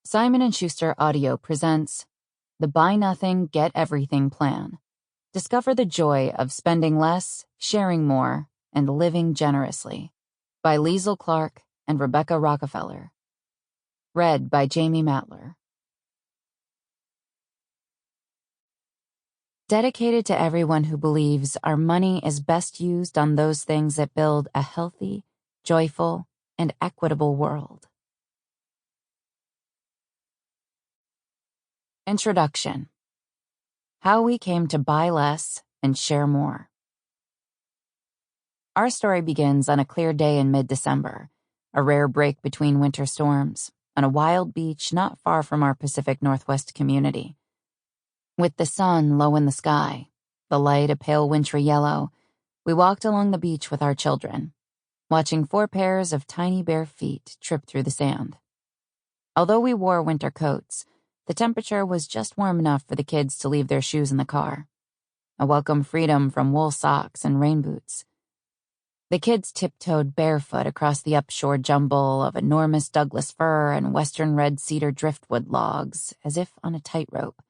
Simon & Schuster Audio presents the Buy Nothing, Get Everything Plan. Discover the joy of spending less, sharing more, and living generously. By Liesl Clark and Rebecca Rockefeller. Read by Jayme Mattler. Dedicated to everyone who believes our money is best used on those things that build a healthy, joyful, and equitable world. Introduction. How we came to buy less and share more. Our story begins on a clear day in mid-December, a rare break between winter storms, on a wild beach not far from our Pacific Northwest community. With the sun low in the sky, the light a pale wintry yellow, we walked along the beach with our children, watching 4 pairs of tiny bare feet trip through the sand. Although we wore winter coats, the temperature was just warm enough for the kids to leave their shoes in the car, a welcome freedom from wool socks and rain boots. The kids tiptoed barefoot across the upshore jumble of enormous Douglas fir and western red cedar driftwood logs, as if on a tightrope,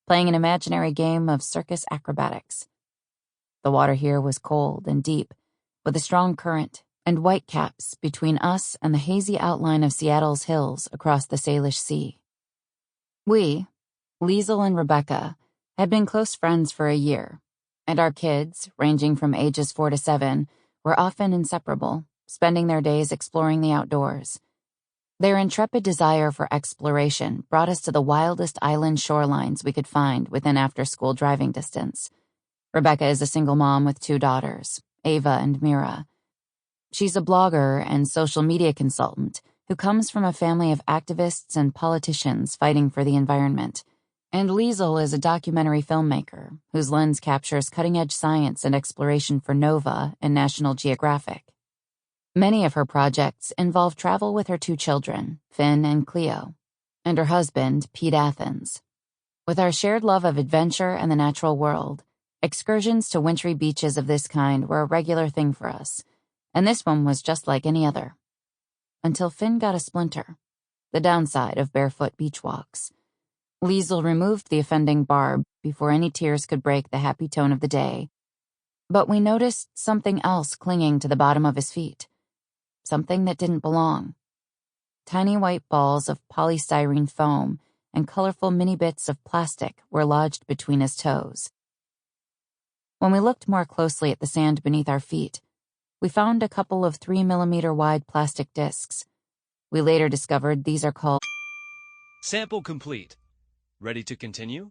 playing an imaginary game of circus acrobatics. The water here was cold and deep, with a strong current and whitecaps between us and the hazy outline of Seattle's hills across the Salish Sea. We, Liesl and Rebecca, had been close friends for a year, and our kids, ranging from ages 4 to 7, were often inseparable, spending their days exploring the outdoors. Their intrepid desire for exploration brought us to the wildest island shorelines we could find within after-school driving distance. Rebecca is a single mom with 2 daughters, Ava and Mira. She's a blogger and social media consultant who comes from a family of activists and politicians fighting for the environment. And Liesl is a documentary filmmaker whose lens captures cutting-edge science and exploration for Nova and National Geographic. Many of her projects involve travel with her 2 children, Finn and Cleo, and her husband, Pete Athens. With our shared love of adventure and the natural world, excursions to wintry beaches of this kind were a regular thing for us, and this one was just like any other. Until Finn got a splinter, the downside of barefoot beach walks. Liesl removed the offending barb before any tears could break the happy tone of the day. But we noticed something else clinging to the bottom of his feet. Something that didn't belong. Tiny white balls of polystyrene foam and colorful mini bits of plastic were lodged between his toes. When we looked more closely at the sand beneath our feet, we found a couple of 3mm wide plastic discs. We later discovered these are called... Sample complete. Ready to continue?